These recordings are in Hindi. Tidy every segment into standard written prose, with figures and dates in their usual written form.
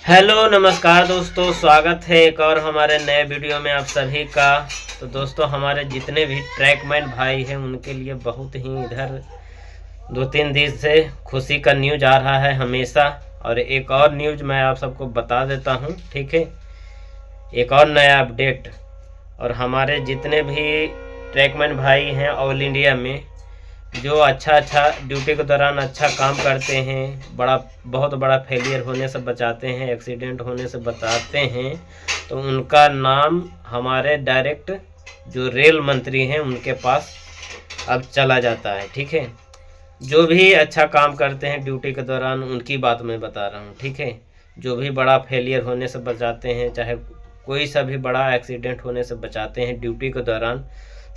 हेलो नमस्कार दोस्तों, स्वागत है एक और हमारे नए वीडियो में आप सभी का। तो दोस्तों, हमारे जितने भी ट्रैकमैन भाई हैं उनके लिए बहुत ही इधर 2-3 दिन से खुशी का न्यूज आ रहा है हमेशा। और एक और न्यूज मैं आप सबको बता देता हूं, ठीक है। एक और नया अपडेट। और हमारे जितने भी ट्रैकमैन भाई हैं ऑल इंडिया में जो अच्छा ड्यूटी के दौरान अच्छा काम करते हैं, बहुत बड़ा फेलियर होने से बचाते हैं, एक्सीडेंट होने से बचाते हैं, तो उनका नाम हमारे डायरेक्ट जो रेल मंत्री हैं उनके पास अब चला जाता है, ठीक है। जो भी अच्छा काम करते हैं ड्यूटी के दौरान उनकी बात मैं बता रहा हूँ, ठीक है। जो भी बड़ा फेलियर होने से बचाते हैं, चाहे कोई सा भी बड़ा एक्सीडेंट होने से बचाते हैं ड्यूटी के दौरान,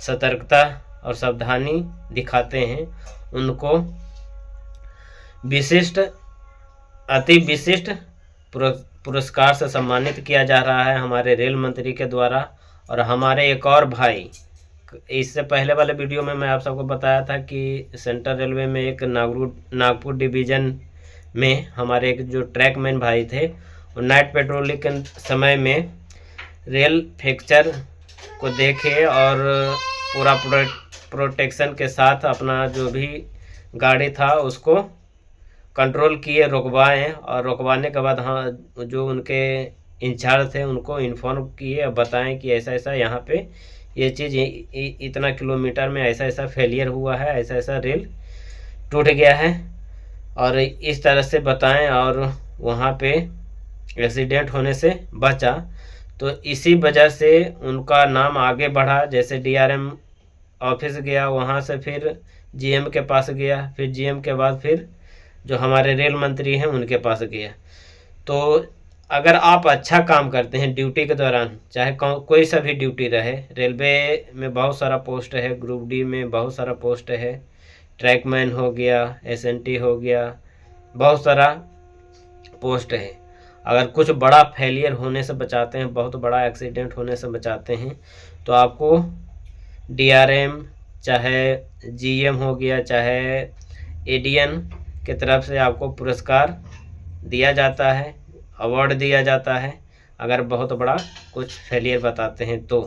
सतर्कता और सावधानी दिखाते हैं, उनको विशिष्ट अति विशिष्ट पुरस्कार से सम्मानित किया जा रहा है हमारे रेल मंत्री के द्वारा। और हमारे एक और भाई, इससे पहले वाले वीडियो में मैं आप सबको बताया था कि सेंट्रल रेलवे में एक नागपुर डिवीज़न में हमारे एक जो ट्रैकमैन भाई थे, वो नाइट पेट्रोलिंग के समय में रेल फ्रैक्चर को देखे और पूरा प्रोटेक्शन के साथ अपना जो भी गाड़ी था उसको कंट्रोल किए, रुकवाएं। और रुकवाने के बाद हाँ, जो उनके इंचार्ज थे उनको इन्फॉर्म किए और बताएं कि ऐसा ऐसा यहाँ पे ये चीज़ इतना किलोमीटर में ऐसा ऐसा फेलियर हुआ है, ऐसा ऐसा रेल टूट गया है, और इस तरह से बताएं और वहाँ पे एक्सीडेंट होने से बचा। तो इसी वजह से उनका नाम आगे बढ़ा। जैसे डीआरएम ऑफिस गया, वहाँ से फिर जीएम के पास गया, फिर जीएम के बाद फिर जो हमारे रेल मंत्री हैं उनके पास गया। तो अगर आप अच्छा काम करते हैं ड्यूटी के दौरान, चाहे कोई सा भी ड्यूटी रहे, रेलवे में बहुत सारा पोस्ट है, ग्रुप डी में बहुत सारा पोस्ट है, ट्रैकमैन हो गया, एसएनटी हो गया, बहुत सारा पोस्ट है। अगर कुछ बड़ा फेलियर होने से बचाते हैं, बहुत बड़ा एक्सीडेंट होने से बचाते हैं, तो आपको डीआरएम, चाहे जीएम हो गया, चाहे एडीएन की तरफ से आपको पुरस्कार दिया जाता है, अवार्ड दिया जाता है, अगर बहुत बड़ा कुछ फेलियर बताते हैं तो।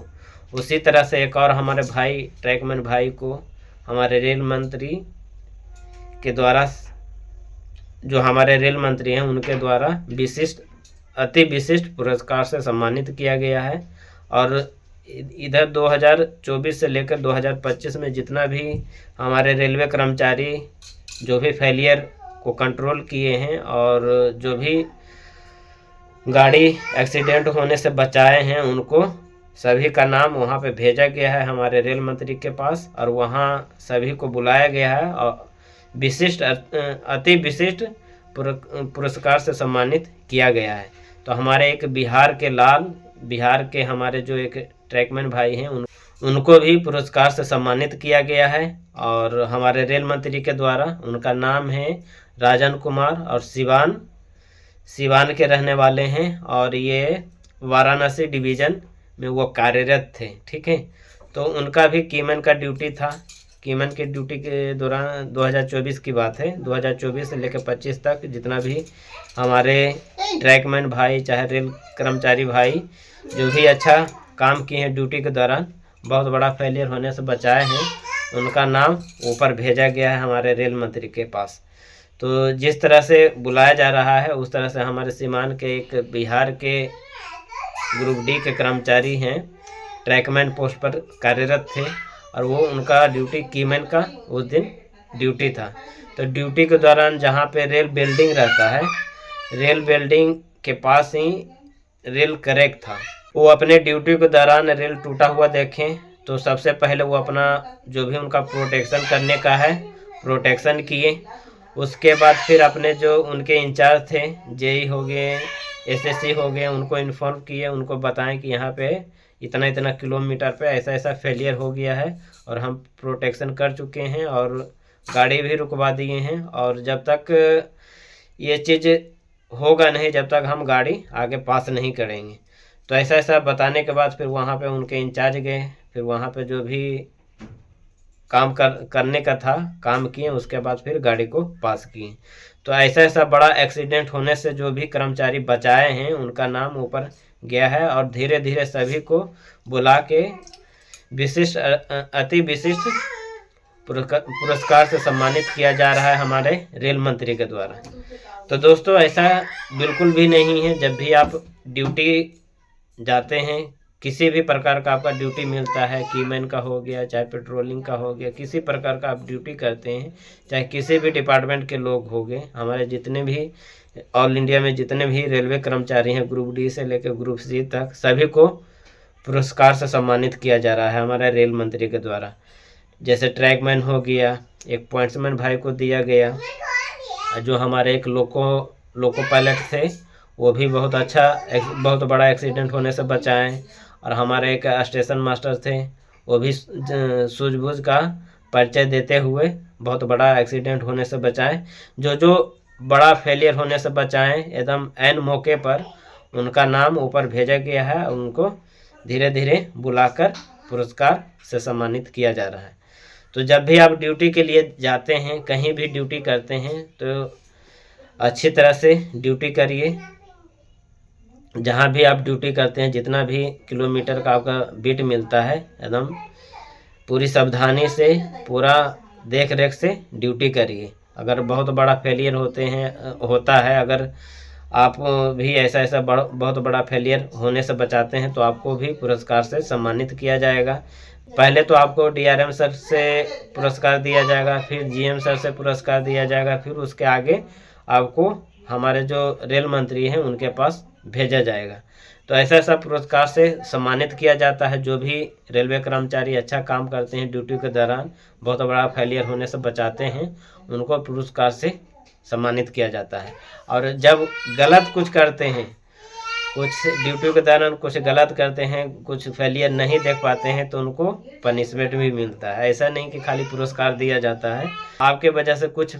उसी तरह से एक और हमारे भाई ट्रैकमैन भाई को हमारे रेल मंत्री के द्वारा, जो हमारे रेल मंत्री हैं उनके द्वारा अति विशिष्ट पुरस्कार से सम्मानित किया गया है। और इधर 2024 से लेकर 2025 में जितना भी हमारे रेलवे कर्मचारी जो भी फेलियर को कंट्रोल किए हैं और जो भी गाड़ी एक्सीडेंट होने से बचाए हैं, उनको सभी का नाम वहां पे भेजा गया है हमारे रेल मंत्री के पास, और वहां सभी को बुलाया गया है और अति विशिष्ट पुरस्कार से सम्मानित किया गया है। तो हमारे एक बिहार के हमारे जो एक ट्रैकमैन भाई हैं उनको भी पुरस्कार से सम्मानित किया गया है। और हमारे रेल मंत्री के द्वारा, उनका नाम है राजन कुमार, और सिवान के रहने वाले हैं, और ये वाराणसी डिवीज़न में वो कार्यरत थे, ठीक है। तो उनका भी कीमन का ड्यूटी था। कीमन के ड्यूटी के दौरान 2024 की बात है, 2024 से लेकर 25 तक जितना भी हमारे ट्रैकमैन भाई, चाहे रेल कर्मचारी भाई, जो भी अच्छा काम किए हैं ड्यूटी के दौरान, बहुत बड़ा फेलियर होने से बचाए हैं, उनका नाम ऊपर भेजा गया है हमारे रेल मंत्री के पास। तो जिस तरह से बुलाया जा रहा है उस तरह से हमारे सीमान के एक बिहार के ग्रुप डी के कर्मचारी हैं, ट्रैकमैन पोस्ट पर कार्यरत थे, और वो उनका ड्यूटी कीमन का उस दिन ड्यूटी था। तो ड्यूटी के दौरान जहाँ पे रेल बिल्डिंग रहता है, रेल बिल्डिंग के पास ही रेल क्रैक था। वो अपने ड्यूटी के दौरान रेल टूटा हुआ देखें तो सबसे पहले वो अपना जो भी उनका प्रोटेक्शन करने का है प्रोटेक्शन किए। उसके बाद फिर अपने जो उनके इंचार्ज थे, जेई हो गए, एसएससी हो गए, उनको इन्फॉर्म किए, उनको बताएं कि यहाँ पे इतना इतना किलोमीटर पे ऐसा ऐसा फेलियर हो गया है और हम प्रोटेक्शन कर चुके हैं और गाड़ी भी रुकवा दिए हैं, और जब तक ये चीज़ होगा नहीं, जब तक हम गाड़ी आगे पास नहीं करेंगे। तो ऐसा ऐसा बताने के बाद फिर वहाँ पे उनके इंचार्ज गए, फिर वहाँ पे जो भी काम करने का था काम किए, उसके बाद फिर गाड़ी को पास किए। तो तो ऐसा ऐसा बड़ा एक्सीडेंट होने से जो भी कर्मचारी बचाए हैं उनका नाम ऊपर गया है, और धीरे धीरे सभी को बुला के विशिष्ट अति विशिष्ट पुरस्कार से सम्मानित किया जा रहा है हमारे रेल मंत्री के द्वारा। तो दोस्तों ऐसा बिल्कुल भी नहीं है। जब भी आप ड्यूटी जाते हैं, किसी भी प्रकार का आपका ड्यूटी मिलता है, कीमैन का हो गया, चाहे पेट्रोलिंग का हो गया, किसी प्रकार का आप ड्यूटी करते हैं, चाहे किसी भी डिपार्टमेंट के लोग हो गए, हमारे जितने भी ऑल इंडिया में जितने भी रेलवे कर्मचारी हैं ग्रुप डी से लेकर ग्रुप सी तक, सभी को पुरस्कार से सम्मानित किया जा रहा है हमारे रेल मंत्री के द्वारा। जैसे ट्रैकमैन हो गया, एक पॉइंट्समैन भाई को दिया गया, जो हमारे एक लोको पायलट थे वो भी बहुत बहुत बड़ा एक्सीडेंट होने से बचाएं, और हमारे एक स्टेशन मास्टर थे वो भी सूझबूझ का परिचय देते हुए बहुत बड़ा एक्सीडेंट होने से बचाएं। जो बड़ा फेलियर होने से बचाएं, एकदम ऐन मौके पर उनका नाम ऊपर भेजा गया है, उनको धीरे धीरे बुलाकर पुरस्कार से सम्मानित किया जा रहा है। तो जब भी आप ड्यूटी के लिए जाते हैं, कहीं भी ड्यूटी करते हैं, तो अच्छी तरह से ड्यूटी करिए। जहाँ भी आप ड्यूटी करते हैं, जितना भी किलोमीटर का आपका बीट मिलता है, एकदम पूरी सावधानी से, पूरा देख रेख से ड्यूटी करिए। अगर बहुत बड़ा फेलियर होता है, अगर आप भी ऐसा बहुत बड़ा फेलियर होने से बचाते हैं, तो आपको भी पुरस्कार से सम्मानित किया जाएगा। पहले तो आपको डीआरएम सर से पुरस्कार दिया जाएगा, फिर जीएम सर से पुरस्कार दिया जाएगा, फिर उसके आगे आपको हमारे जो रेल मंत्री हैं उनके पास भेजा जाएगा। तो ऐसा पुरस्कार से सम्मानित किया जाता है। जो भी रेलवे कर्मचारी अच्छा काम करते हैं ड्यूटी के दौरान, बहुत बड़ा फेलियर होने से बचाते हैं, उनको पुरस्कार से सम्मानित किया जाता है। और जब गलत कुछ करते हैं, कुछ ड्यूटी के दौरान कुछ गलत करते हैं, कुछ फेलियर नहीं देख पाते हैं, तो उनको पनिशमेंट भी मिलता है। ऐसा नहीं कि खाली पुरस्कार दिया जाता है। आपके वजह से कुछ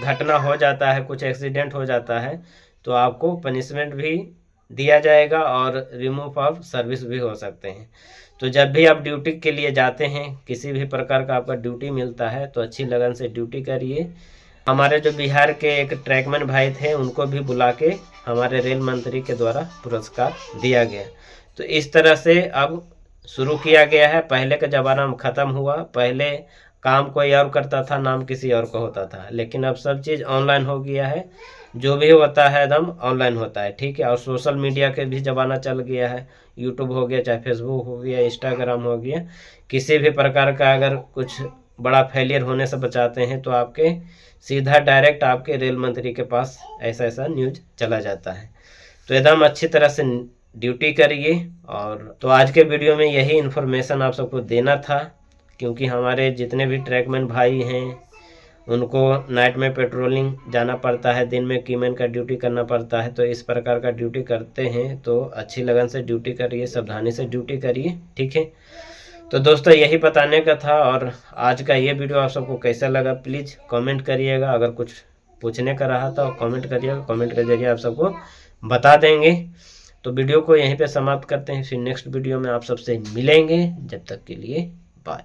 घटना हो जाता है, कुछ एक्सीडेंट हो जाता है, तो आपको पनिशमेंट भी दिया जाएगा और रिमूव ऑफ सर्विस भी हो सकते हैं। तो जब भी आप ड्यूटी के लिए जाते हैं, किसी भी प्रकार का आपका ड्यूटी मिलता है, तो अच्छी लगन से ड्यूटी करिए। हमारे जो बिहार के एक ट्रैकमैन भाई थे, उनको भी बुला के हमारे रेल मंत्री के द्वारा पुरस्कार दिया गया। तो इस तरह से अब शुरू किया गया है। पहले का ज़माना ख़त्म हुआ। पहले काम कोई और करता था, नाम किसी और का होता था, लेकिन अब सब चीज़ ऑनलाइन हो गया है। जो भी होता है एकदम ऑनलाइन होता है, ठीक है। और सोशल मीडिया के भी ज़माना चल गया है। यूट्यूब हो गया, चाहे फेसबुक हो गया, इंस्टाग्राम हो गया, किसी भी प्रकार का अगर कुछ बड़ा फेलियर होने से बचाते हैं, तो आपके सीधा डायरेक्ट आपके रेल मंत्री के पास ऐसा न्यूज़ चला जाता है। तो एकदम अच्छी तरह से ड्यूटी करिए। और तो आज के वीडियो में यही इन्फॉर्मेशन आप सबको देना था, क्योंकि हमारे जितने भी ट्रैकमैन भाई हैं उनको नाइट में पेट्रोलिंग जाना पड़ता है, दिन में कीमैन का ड्यूटी करना पड़ता है। तो इस प्रकार का ड्यूटी करते हैं तो अच्छी लगन से ड्यूटी करिए, सावधानी से ड्यूटी करिए, ठीक है। तो दोस्तों यही बताने का था। और आज का ये वीडियो आप सबको कैसा लगा प्लीज़ कमेंट करिएगा। अगर कुछ पूछने का रहा तो कमेंट करिएगा, कमेंट के जरिए आप सबको बता देंगे। तो वीडियो को यहीं पे समाप्त करते हैं, फिर नेक्स्ट वीडियो में आप सबसे मिलेंगे। जब तक के लिए बाय।